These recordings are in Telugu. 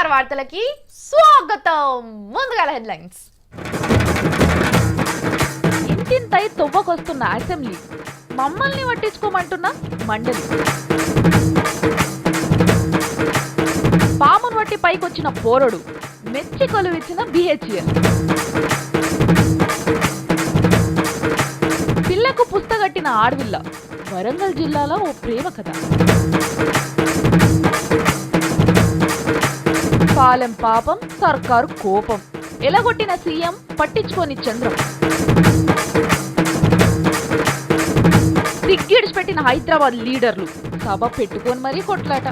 స్టార్ వార్తలకి స్వాగతం. ముందుగా హెడ్లైన్స్. ఇంటింతై తొవ్వకొస్తున్న అసెంబ్లీ, మమ్మల్ని పట్టించుకోమంటున్న మండలి, పామును వట్టి పైకొచ్చిన పోరడు, మెచ్చి కొలువిచ్చిన బిహెచ్ఎల్, పిల్లకు పుస్తగట్టిన ఆడవిల్ల, వరంగల్ జిల్లాలో ఓ ప్రేమ కథ, పాలెం పాపం సర్కారు కోపం, ఎలగొట్టిన సీఎం పట్టించుకోని చంద్రం, సిగ్గిడిచి పెట్టిన హైదరాబాద్ లీడర్లు, సభ పెట్టుకొని మరీ కొట్లాట.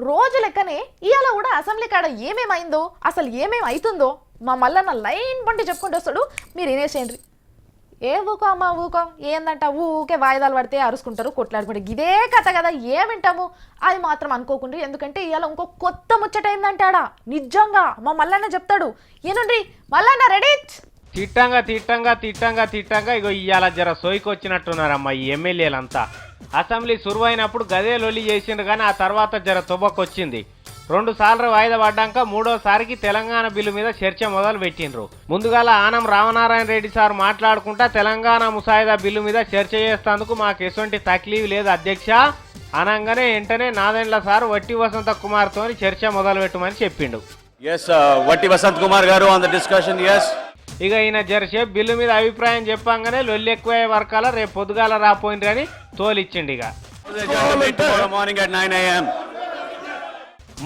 రోజు లెక్కనే ఇవాళ కూడా అసెంబ్లీ కాడ ఏమేమైందో, అసలు ఏమేమి అవుతుందో మా మల్లన్న లైన్ పంటి చెప్పుకుంటూ వస్తాడు. మీరు వినేసేయండి. ఏ ఊకో అమ్మ ఊకో, ఏందంట ఊకే వాయిదాలు పడితే అరుచుకుంటారు, కొట్లాడుకుంటారు, ఇదే కథ కదా, ఏమింటాము అది మాత్రం అనుకోకుండా. ఎందుకంటే ఇవాళ ఇంకో కొత్త ముచ్చటైందంటాడా, నిజంగా మా మల్లన్న చెప్తాడు. ఏనుండ్రి మల్లన్న రెడీ. తిట్టంగా ఇగో ఇవాళ జర సోయికి వచ్చినట్టున్నారమ్మా ఈ ఎమ్మెల్యేలంతా. అసెంబ్లీ సురువైనప్పుడు గదే లొల్లి చేసిండ్రు కానీ ఆ తర్వాత జర తుబకొచ్చింది. 2 సార్లు వాయిదా పడ్డాక 3వసారికి తెలంగాణ బిల్లు మీద చర్చ మొదలు పెట్టిండ్రు. ముందుగాల ఆనం రామనారాయణ రెడ్డి సార్ మాట్లాడుకుంటా తెలంగాణ ముసాయిదా బిల్లు మీద చర్చ చేస్తేందుకు మాకు ఎటువంటి తక్లీఫ్ లేదు అధ్యక్ష అనగానే వెంటనే నాదెండ్ల సార్ వట్టి వసంత కుమార్ తోని చర్చ మొదలు పెట్టమని చెప్పిండు. వట్టి వసంత్ కుమార్ గారు ఆన్ ద డిస్కషన్. ఇక ఈయన జరసేపు బిల్లు మీద అభిప్రాయం చెప్పంగానే లొల్లి ఎక్కువయ్యే వర్కాల రేపు పొద్దుగాల రాపోయిండ్రు అని తోలిచ్చిండు. ఇక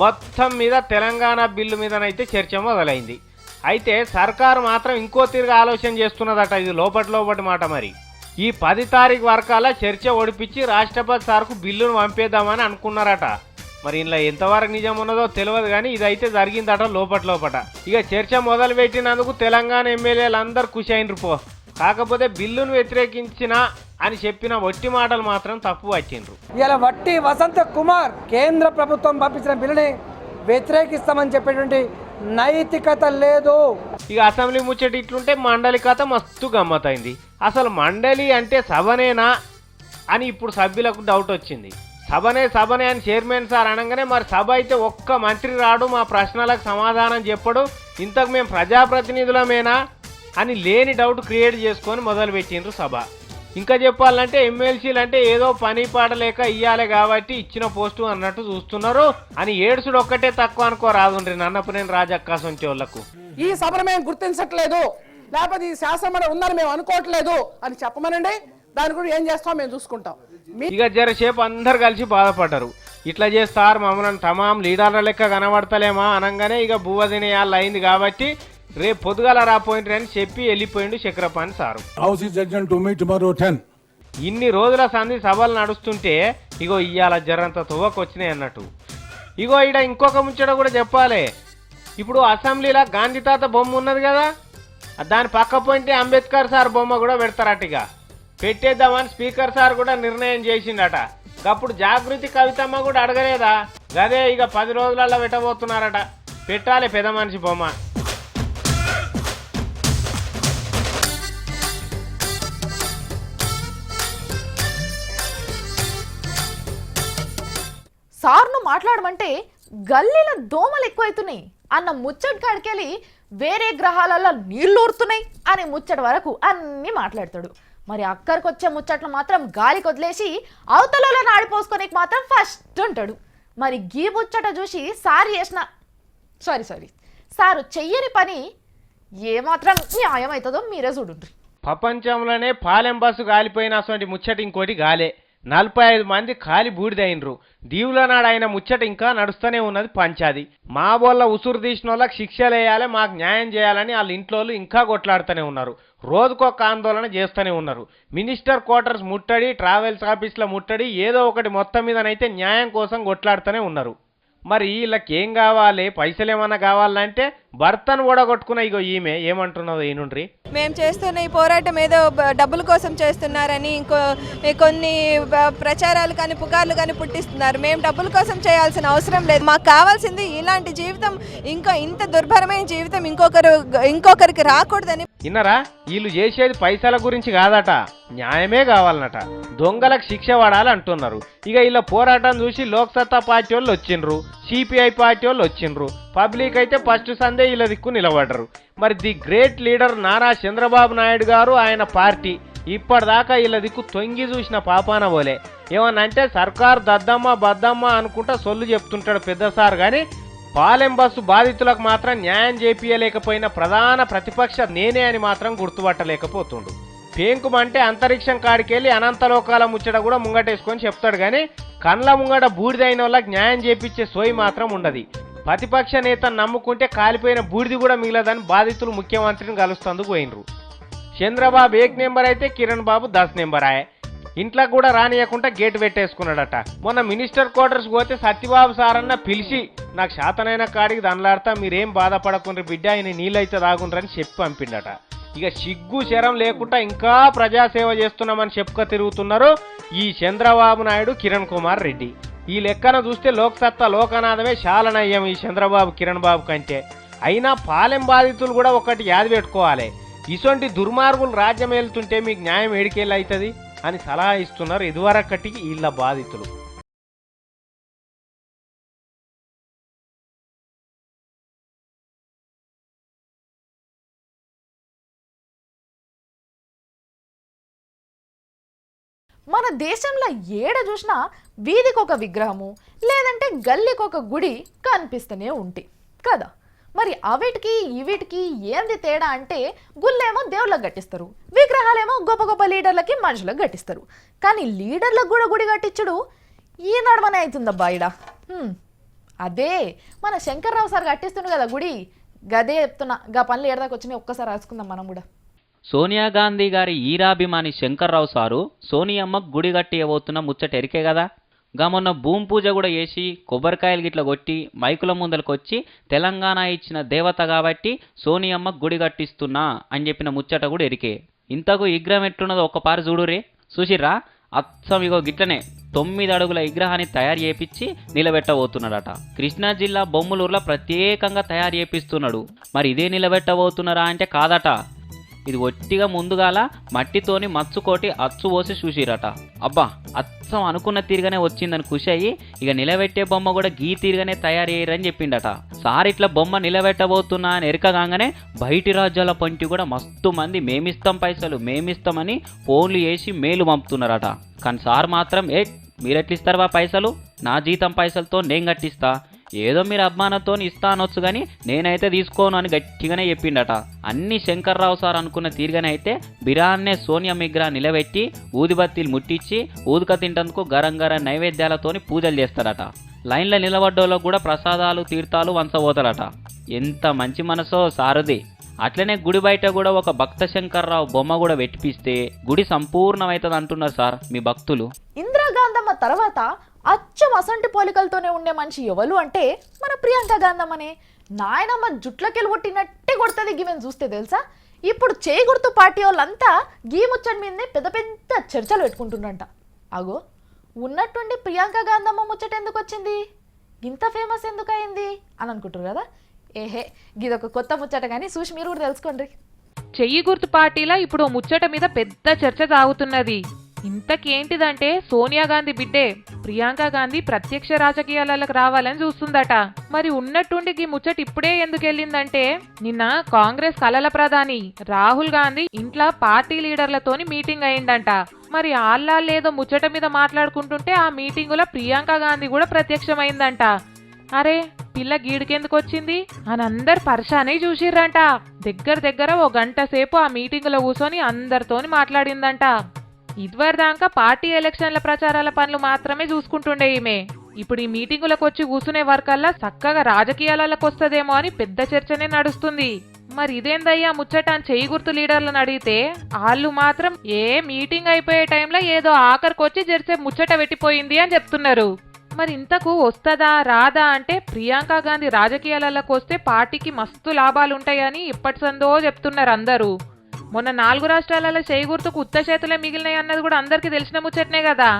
మొత్తం మీద తెలంగాణ బిల్లు మీదనైతే చర్చ మొదలైంది. అయితే సర్కారు మాత్రం ఇంకో తిరిగి ఆలోచన చేస్తున్నదట. ఇది లోపటి మాట. మరి ఈ 10 తారీఖు వరకాల చర్చ ఒడిపించి రాష్ట్రపతి సార్కు బిల్లును పంపేద్దామని అనుకున్నారట. మరి ఇంట్లో ఎంతవరకు నిజం ఉన్నదో తెలియదు కానీ ఇదైతే జరిగిందట లోపట. ఇక చర్చ మొదలు పెట్టినందుకు తెలంగాణ ఎమ్మెల్యేలు అందరు ఖుషి అయినరు పో. కాకపోతే బిల్లును వ్యతిరేకించిన అని చెప్పిన వట్టి మాటలు మాత్రం తప్పు వచ్చిండ్రు. ఇలా వట్టి వసంత కుమార్ కేంద్ర ప్రభుత్వం పంపించిన బిల్లుని వ్యతిరేకిస్తామని చెప్పేటువంటి నైతికత లేదు. ఇక అసెంబ్లీ ముచ్చట ఇట్లుంటే మండలి కథ మస్తు గమ్మతైంది. అసలు మండలి అంటే సభనేనా అని ఇప్పుడు సభ్యులకు డౌట్ వచ్చింది. సభనే అని చైర్మన్ సార్ అనగానే మరి సభ అయితే ఒక్క మంత్రి రాడు, మా ప్రశ్నలకు సమాధానం చెప్పడు, ఇంతకు మేము ప్రజాప్రతినిధులమేనా అని లేని డౌట్ క్రియేట్ చేసుకొని మొదలు పెట్టిండ్రు సభ. ఇంకా చెప్పాలంటే ఎమ్మెల్సీలు అంటే ఏదో పని పాడలేక ఇయ్యాలి కాబట్టి ఇచ్చిన పోస్టు అన్నట్టు చూస్తున్నారు అని ఏడుసుడు ఒక్కటే తక్కువ అనుకోరాదుండ్రి నన్నపనేని రాజక్క సొంటి వాళ్ళకు. ఈ సభను మేము గుర్తించట్లేదు, లేకపోతే ఈ శాసనం ఉందని మేము అనుకోవట్లేదు అని చెప్పమనండి. దాని గురించి ఏం చేస్తాం మేము చూసుకుంటాం. ఇక జరసేపు అందరు కలిసి బాధపడ్డారు. ఇట్లా చేస్తారు మమ్మల్ని తమాం లీడర్ల లెక్క కనబడతలేమా అనగానే ఇక బువ్వ తినేయాళ్ళు అయింది కాబట్టి రేపు పొద్దుగాల రాపోయిండ్రు అని చెప్పి వెళ్ళిపోయిండు చక్రపాణి సారు. ఇన్ని రోజుల సంధి సభలు నడుస్తుంటే ఇగో ఇవాళ జరంత తువ్వకొచ్చినాయి అన్నట్టు. ఇగో ఈడ ఇంకొక ముచ్చట కూడా చెప్పాలి. ఇప్పుడు అసెంబ్లీలో గాంధీ తాత బొమ్మ ఉన్నది కదా, దాని పక్క పోయింటే అంబేద్కర్ సార్ బొమ్మ కూడా పెడతారట. ఇక పెట్టేద్దామని స్పీకర్ సార్ కూడా నిర్ణయం చేసిండట. అప్పుడు జాగృతి కవితమ్మ కూడా అడగలేదా, గదే ఇక 10 రోజులలో పెట్టబోతున్నారట. పెట్టాలి పెద్ద మనిషి బొమ్మ. సార్ను మాట్లాడమంటే గల్లీల దోమలు ఎక్కువైతున్నాయి అన్న ముచ్చట కాడికెళ్ళి వేరే గ్రహాలలో నీళ్లు ఊరుతున్నాయి అనే ముచ్చట వరకు అన్నీ మాట్లాడతాడు. మరి అక్కడికి వచ్చే ముచ్చట్లు మాత్రం గాలికి వదిలేసి అవతలలో నాడిపోసుకొని మాత్రం ఫస్ట్ ఉంటాడు. మరి గీ ముచ్చట చూసి సారు చెయ్యని పని ఏమాత్రం న్యాయం అవుతుందో మీరే చూడండి. ప్రపంచంలోనే పాలెం బస్సు కాలిపోయిన అసలు ముచ్చట ఇంకోటి గాలే. 45 మంది కాలి బూడిదైనరు. దీవుల నాడు ఆయన ముచ్చట ఇంకా నడుస్తూనే ఉన్నది పంచాది. మా వల్ల ఉసురు తీసిన వాళ్ళకి శిక్షలు వేయాలి, మాకు న్యాయం చేయాలని వాళ్ళ ఇంట్లో ఇంకా కొట్లాడుతూనే ఉన్నారు. రోజుకొక ఆందోళన చేస్తూనే ఉన్నారు. మినిస్టర్ క్వార్టర్స్ ముట్టడి, ట్రావెల్స్ ఆఫీసుల ముట్టడి, ఏదో ఒకటి మొత్తం మీదనైతే న్యాయం కోసం కొట్లాడుతూనే ఉన్నారు. మరి వీళ్ళకి ఏం కావాలి, పైసలు ఏమన్నా కావాలంటే భర్తను ఓడగొట్టుకున్న ఇగో ఈమె ఏమంటున్నదో ఈనుండ్రి. మేము చేస్తున్న ఈ పోరాటం ఏదో డబ్బుల కోసం చేస్తున్నారని కొన్ని ప్రచారాలు కానీ పుకార్లు కానీ పుట్టిస్తున్నారు. మేము డబ్బుల కోసం చేయాల్సిన అవసరం లేదు. మాకు కావాల్సింది ఇలాంటి జీవితం, ఇంత దుర్భరమైన జీవితం ఇంకొకరికి రాకూడదని. విన్నరా, వీళ్ళు చేసేది పైసల గురించి కాదట, న్యాయమే కావాలన్నట. దొంగలకు శిక్ష పడాలంటున్నారు. ఇక ఇలా పోరాటం చూసి లోక్ సత్తా పార్టీ వాళ్ళు వచ్చిండ్రు, సిపిఐ పార్టీ వాళ్ళు వచ్చిండ్రు, పబ్లిక్ అయితే ఫస్ట్ సందే ఇలా దిక్కు నిలబడ్డరు. మరి the great leader Nara Chandrababu Naidu గారు ఆయన పార్టీ ఇప్పటిదాకా ఇలా దిక్కు తొంగి చూసిన పాపాన పోలే. ఏమనంటే సర్కారు దద్దమ్మ బద్దమ్మ అనుకుంటా సొల్లు చెప్తుంటాడు పెద్ద సార్. కానీ పాలెం బస్సు బాధితులకు మాత్రం న్యాయం చేపియలేకపోయిన ప్రధాన ప్రతిపక్ష నేనే అని మాత్రం గుర్తుపట్టలేకపోతుండు. పేంకుమంటే అంతరిక్షం కాడికెళ్ళి అనంతలోకాల ముచ్చట కూడా ముంగటేసుకొని చెప్తాడు. కానీ కండ్ల ముంగట బూడిదైన వాళ్ళకి న్యాయం చేపించే సోయి మాత్రం ఉండదు. ప్రతిపక్ష నేతను నమ్ముకుంటే కాలిపోయిన బూడిది కూడా మిగలదని బాధితులు ముఖ్యమంత్రిని కలుస్తందుకు పోయినరు. చంద్రబాబు 1 నెంబర్ అయితే కిరణ్ బాబు 10 నెంబర్ ఆయే. ఇంట్లో కూడా రానియకుండా గేటు పెట్టేసుకున్నాడట. మొన్న మినిస్టర్ క్వార్టర్స్ పోతే సత్యబాబు సారన్న పిలిచి నాకు శాతనైన కాడికి దండలాడతా, మీరేం బాధపడకుండ్రి బిడ్డ, ఆయన నీళ్ళైతే తాగుండ్రని చెప్పి పంపిండట. ఇక సిగ్గు శరం లేకుండా ఇంకా ప్రజాసేవ చేస్తున్నామని చెప్పుక తిరుగుతున్నారు ఈ చంద్రబాబు నాయుడు, కిరణ్ కుమార్ రెడ్డి. ఈ లెక్కన చూస్తే లోక్సత్తా లోకనాథమే చాలా నయ్యం ఈ చంద్రబాబు కిరణ్ బాబు కంటే. అయినా పాలెం బాధితులు కూడా ఒకటి యాది పెట్టుకోవాలి, ఇటువంటి దుర్మార్గులు రాజ్యం వెళ్తుంటే మీకు న్యాయం ఏడికెళ్ళి అవుతుంది అని సలహా ఇస్తున్నారు ఇదివరకటికి వీళ్ళ బాధితులు. మన దేశంలో ఏడ చూసినా వీధికి ఒక విగ్రహము లేదంటే గల్లీకి ఒక గుడి కనిపిస్తూనే ఉంటాయి కదా. మరి అవిటికి ఇవిటికి ఏంది తేడా అంటే, గుళ్ళేమో దేవుళ్ళకి కట్టిస్తారు, విగ్రహాలేమో గొప్ప గొప్ప లీడర్లకి మనుషులకు కట్టిస్తారు. కానీ లీడర్లకు కూడా గుడి కట్టించుడు ఈ నడమనే అవుతుందబ్బా ఇడ. అదే మన శంకర్రావు సార్ కట్టిస్తుండు కదా గుడి, గదే చెప్తున్నా. గా పనులు ఏడదాకా వచ్చినాయి, ఒక్కసారి రాసుకుందాం మనం కూడా. సోనియా గాంధీ గారి ఈరాభిమాని శంకర్రావు సారు సోనియమ్మకు గుడి కట్టి ఇవ్వబోతున్న ముచ్చట ఎరికే కదా. గా మొన్న భూమి పూజ కూడా చేసి కొబ్బరికాయలు గిట్ల కొట్టి మైకుల ముందలకు వచ్చి తెలంగాణ ఇచ్చిన దేవత కాబట్టి సోనియమ్మకు గుడి కట్టిస్తున్నా అని చెప్పిన ముచ్చట కూడా ఎరికే. ఇంతకు విగ్రహం ఎట్లున్నదో ఒక్కపారి చూడురే. చూసిర్రా, అచ్చం ఇగో గిట్లనే 9 అడుగుల విగ్రహాన్ని తయారు చేపించి నిలబెట్టబోతున్నాడట. కృష్ణా జిల్లా బొమ్మలూరులో ప్రత్యేకంగా తయారు చేపిస్తున్నాడు. మరి ఇదే నిలబెట్టబోతున్నారా అంటే కాదట, ఇది ఒట్టిగా ముందుగాల మట్టితోని మచ్చుకోటి అచ్చు పోసి చూసిరట. అబ్బా, అచ్చం అనుకున్న తీరుగానే వచ్చిందని ఖుషి అయ్యి ఇక నిలబెట్టే బొమ్మ కూడా గీ తీరుగానే తయారు చేయరని చెప్పిండట. సార్ ఇట్లా బొమ్మ నిలబెట్టబోతున్నా అని ఎరకగానే బయటి రాజ్యాల పంటి కూడా మస్తు మంది మేమిస్తాం పైసలు మేమిస్తామని ఫోన్లు చేసి మేలు పంపుతున్నారట. కానీ సార్ మాత్రం మీరెట్లిస్తారా పైసలు, నా జీతం పైసలతో నేను కట్టిస్తా, ఏదో మీరు అభిమానంతో ఇస్తా అనొచ్చు కానీ నేనైతే తీసుకోను అని గట్టిగానే చెప్పిండట. అన్ని శంకర్రావు సార్ అనుకున్న తీరుగానే అయితే బిరాన్నే సోనియా విగ్రహం నిలబెట్టి ఊదిబత్తీలు ముట్టించి ఊదుక తింటందుకు గరం గరం నైవేద్యాలతోని పూజలు చేస్తారట. లైన్లో నిలబడ్డోళ్ళకు కూడా ప్రసాదాలు తీర్థాలు వంచబోతారట. ఎంత మంచి మనసో సారుది. అట్లనే గుడి బయట కూడా ఒక భక్త శంకర్రావు బొమ్మ కూడా పెట్టిపిస్తే గుడి సంపూర్ణమవుతుంది అంటున్నారు సార్ మీ భక్తులు. ఇందిరాగాంధమ్మ తర్వాత అచ్చం అసంటి పోలికలతోనే ఉండే మనిషి ఎవరు అంటే మన ప్రియాంక గాంధమ్మనే. నాయనమ్మ జుట్లకెళ్ళి కొట్టినట్టే కొడుతుంది గిమెను చూస్తే తెలుసా. ఇప్పుడు చేయి గుర్తు పార్టీ వాళ్ళంతా గీ ముచ్చటి మీదనే పెద్ద పెద్ద చర్చలు పెట్టుకుంటుండంట. అగో, ఉన్నట్టుండి ప్రియాంక గాంధమ్మ ముచ్చట ఎందుకు వచ్చింది, ఇంత ఫేమస్ ఎందుకు అయింది అని అనుకుంటారు కదా. ఏహే, గిదొక కొత్త ముచ్చట, కానీ చూసి మీరు కూడా తెలుసుకోండి. చెయ్యి గుర్తు పార్టీలా ఇప్పుడు ముచ్చట మీద పెద్ద చర్చ సాగుతున్నది. ఇంతకేంటిదంటే సోనియా గాంధీ బిడ్డే ప్రియాంక గాంధీ ప్రత్యక్ష రాజకీయాలకు రావాలని చూస్తుందట. మరి ఉన్నట్టుండి ఈ ముచ్చట ఇప్పుడే ఎందుకు వెళ్ళిందంటే, నిన్న కాంగ్రెస్ కలల ప్రధాని రాహుల్ గాంధీ ఇంట్లో పార్టీ లీడర్లతోని మీటింగ్ అయిందంట. మరి ఆళ్ళేదో ముచ్చట మీద మాట్లాడుకుంటుంటే ఆ మీటింగులో ప్రియాంక గాంధీ కూడా ప్రత్యక్షమైందంట. అరే, పిల్ల గీడికెందుకు వచ్చింది అని అందరు పరిశానే చూసిర్రంట. దగ్గర ఓ గంట సేపు ఆ మీటింగులో కూర్చొని అందరితోని మాట్లాడిందంట. ఇదివరదాకా పార్టీ ఎలక్షన్ల ప్రచారాల పనులు మాత్రమే చూసుకుంటుండే ఈమె. ఇప్పుడు ఈ మీటింగులకు వచ్చి కూర్చునే వరకల్లా చక్కగా రాజకీయాలకు వస్తుందేమో అని పెద్ద చర్చనే నడుస్తుంది. మరి ఇదేందయ్యా ముచ్చట అని చెయ్యి గుర్తు లీడర్లను అడిగితే వాళ్ళు మాత్రం మీటింగ్ అయిపోయే టైంలో ఏదో ఆఖరికి వచ్చి జరిసే ముచ్చట పెట్టిపోయింది అని చెప్తున్నారు. మరి ఇంతకు వస్తుందా రాదా అంటే ప్రియాంక గాంధీ రాజకీయాలకు వస్తే పార్టీకి మస్తు లాభాలుంటాయని ఇప్పటి సందో చెప్తున్నారు అందరూ. మొన్న 4 రాష్ట్రాలలో చేయి గుర్తుకు ఉత్త చేతులే మిగిలినాయి అన్నది కూడా అందరికీ తెలిసిన ముచ్చటనే కదా.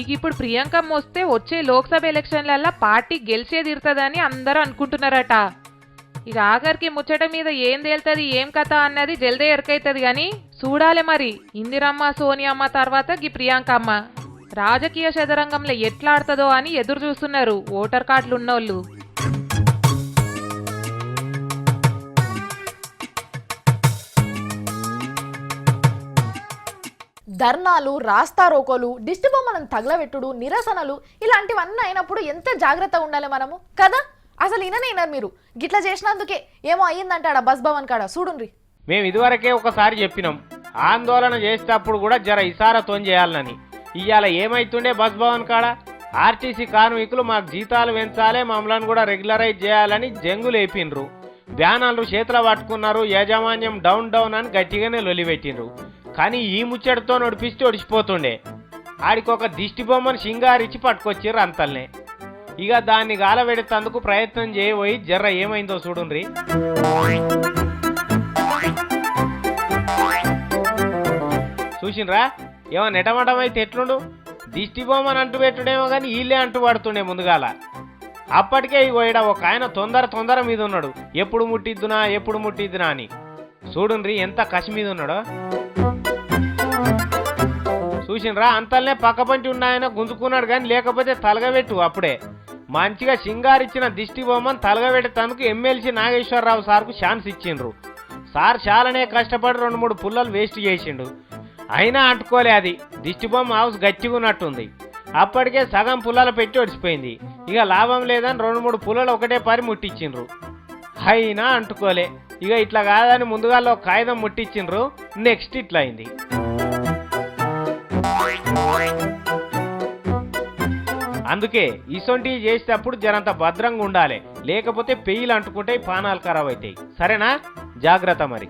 ఇక ఇప్పుడు ప్రియాంకమ్మ వస్తే వచ్చే లోక్సభ ఎలక్షన్లల్లో పార్టీ గెలిచే తీరుతుందని అందరూ అనుకుంటున్నారట. ఇక ఆఖరికి ముచ్చట మీద ఏం తేలుతుంది ఏం కథ అన్నది జల్దే ఎరకైతుంది కానీ చూడాలి మరి. ఇందిరమ్మ సోనియమ్మ తర్వాత గీ ప్రియాంకమ్మ రాజకీయ చదరంగంలో ఎట్లా ఆడుతుందో అని ఎదురు చూస్తున్నారు ఓటర్ కార్డులు ఉన్నోళ్ళు. ధర్నాలు, రాస్తారోకోలు, దిష్టి బొమ్మలను తగలబెట్టుడు, నిరసనలు ఇలాంటివన్నీ అయినప్పుడు ఎంత జాగ్రత్తగా ఉండాలి మనము కదా. అసలు ఇననేనారు మీరు గిట్లా చేసినందుకే ఏమో అయ్యిందంటాడా బస్ భవన్ కాడ చూడుండ్రి. మేము ఇదివరకే ఒకసారి చెప్పినాం ఆందోళన చేసేటప్పుడు కూడా జర ఇసారతో చేయాలని. ఇవాళ ఏమైతుండే బస్ భవన్ కాడ ఆర్టీసీ కార్మికులు మాకు జీతాలు పెంచాలి, మమ్మల్ని కూడా రెగ్యులరైజ్ చేయాలని జంగులు వేపిండ్రు. బ్యానర్లు చేతుల పట్టుకున్నారు, యాజమాన్యం డౌన్ డౌన్ అని గట్టిగానే లొలిపెట్టిండ్రు. కానీ ఈ ముచ్చటతో నడిపిస్తే ఒడిచిపోతుండే. ఆడికి ఒక దిష్టి బొమ్మను సింగారిచ్చి పట్టుకొచ్చిర్రు అంతల్నే. ఇక దాన్ని గాలబెడేందుకు ప్రయత్నం చేయబోయి జర్ర ఏమైందో చూడుండ్రి. చూసిండ్రా ఏమో నెటమటమైతే ఎట్లుండు. దిష్టి బొమ్మను అంటు పెట్టుడేమో కానీ వీళ్ళే అంటు పడుతుండే ముందుగాల. అప్పటికే ఇగోయడ ఒక ఆయన తొందర మీద ఉన్నాడు, ఎప్పుడు ముట్టిద్దునా అని. చూడుండ్రి ఎంత కసి మీద ఉన్నాడో. చూసినరా అంతల్నే పక్కపంటి ఉన్నాయన గుంజుకున్నాడు కానీ లేకపోతే తలగబెట్టు. అప్పుడే మంచిగా సింగారిచ్చిన దిష్టి బొమ్మను తలగబెట్టేందుకు ఎమ్మెల్సీ నాగేశ్వరరావు సార్కు ఛాన్స్ ఇచ్చిండ్రు. సార్ చాలానే కష్టపడి 2-3 పుల్లలు వేస్ట్ చేసిండు, అయినా అంటుకోలే. అది దిష్టి బొమ్మ హౌస్ గట్టిగా ఉన్నట్టుంది. అప్పటికే సగం పుల్లలు పెట్టి ఒడిచిపోయింది. ఇక లాభం లేదని 2-3 పుల్లలు ఒకటే పరి ముట్టించిండ్రు, అయినా అంటుకోలే. ఇక ఇట్లా కాదని ముందుగా ఒక కాగితం ముట్టించిండ్రు. నెక్స్ట్ ఇట్లా అయింది. అందుకే ఇసొంటివి చేసేటప్పుడు జరంత భద్రంగా ఉండాలి, లేకపోతే పెయ్యిలు అంటుకుంటాయి, పానాలు ఖరాబ్ అవుతాయి. సరేనా? జాగ్రత్త మరి.